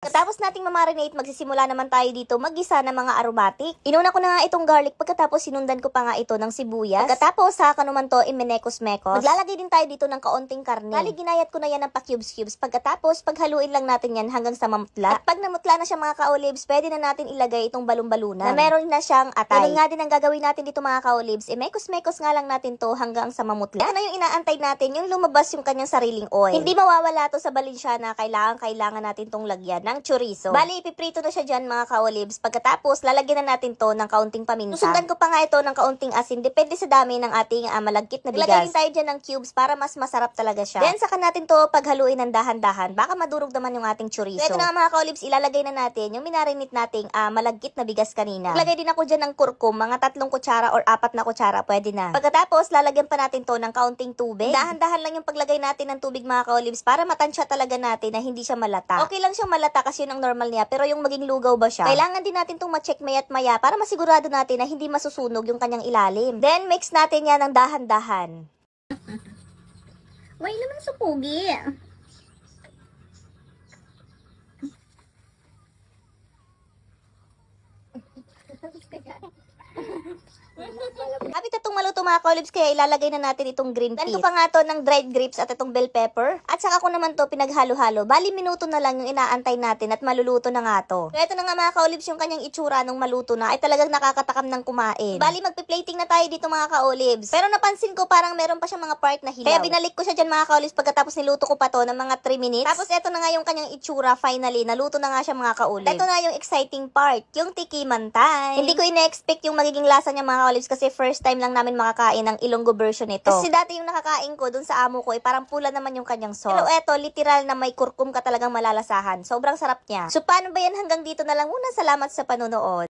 Pagkatapos nating mamarinate, magsisimula naman tayo dito mag-gisa ng mga aromatic. Inuna ko na nga itong garlic, pagkatapos sinundan ko pa nga ito ng sibuyas. Pagkatapos, saka naman to iminekos-mekos. Maglalagay din tayo dito ng kaunting karne. Bali, ginayat ko na yan ng pa-cubes-cubes. Pagkatapos, paghaluin lang natin yan hanggang sa mamutla. At pag namutla na siya mga ka-olives, pwede na natin ilagay itong balon-balunan na meron na siyang atay. Ganun nga din ang gagawin natin dito mga ka-olives. Imekos-mekos nga lang natin to hanggang sa mamutla. Ano yung inaantay natin? Yung lumabas yung kanyang sariling oil. Hindi mawawala to sa Balenciana. Kailangan natin tong lagyan ng chorizo. Bali, ipiprito na siya dyan mga ka-olives. Pagkatapos, lalagyan na natin to ng kaunting paminta. Susundan ko pa nga ito ng kaunting asin. Depende sa dami ng ating malagkit na bigas. Lagyan tayo dyan ng cubes para mas masarap talaga siya. Then, saka natin to paghaluin ng dahan-dahan. Baka madurog naman yung ating chorizo. So, ito na mga ka-olives, ilalagay na natin yung minarinate nating malagkit na bigas kanina. Lagay din ako dyan ng kurkum, mga 3 kutsara or 4 na kutsara, pwede na. Pagkatapos, lalagyan pa natin to ng kaunting tubig. Dahan-dahan lang yung paglagay natin ng tubig mga ka-olives para matansya talaga natin na hindi siya malata. Okay lang siyang malata kasi yun ang normal niya, pero yung maging lugaw ba siya, kailangan din natin itong ma-check maya't maya para masigurado natin na hindi masusunog yung kanyang ilalim. Then, mix natin yan ng dahan-dahan. Way naman sa pugi. Kapit itong maluto mga ka-olives, kaya ilalagay na natin itong green peas. Ganito pa nga to ng dried grapes at itong bell pepper. At saka ko naman to pinaghalo-halo. Bali, minuto na lang yung inaantay natin at maluluto na nga to. So, ito na nga mga ka-olives yung kanyang itsura nung maluto na ay talagang nakakatakam ng kumain. Bali, magpi-plating na tayo dito mga ka-olives. Pero napansin ko parang meron pa siyang mga part na hilaw. Kaya binalik ko siya dyan mga ka-olives pagkatapos niluto ko pa to ng mga 3 minutes. Tapos ito na nga yung kanyang itsura finally. Naluto na nga siya mga ka-olives. Ito na yung exciting part, yung tikiman time. Hindi ko ina-expect yung magiging lasa niya mga ka-olives kasi first time lang namin makakain ng Ilonggo version nito. Kasi dati yung nakakain ko dun sa amo ko ay parang pula naman yung kanyang sauce. Pero eto, literal na may kurkum ka talagang malalasahan. Sobrang sarap niya. So paano ba yan? Hanggang dito na lang muna. Salamat sa panonood.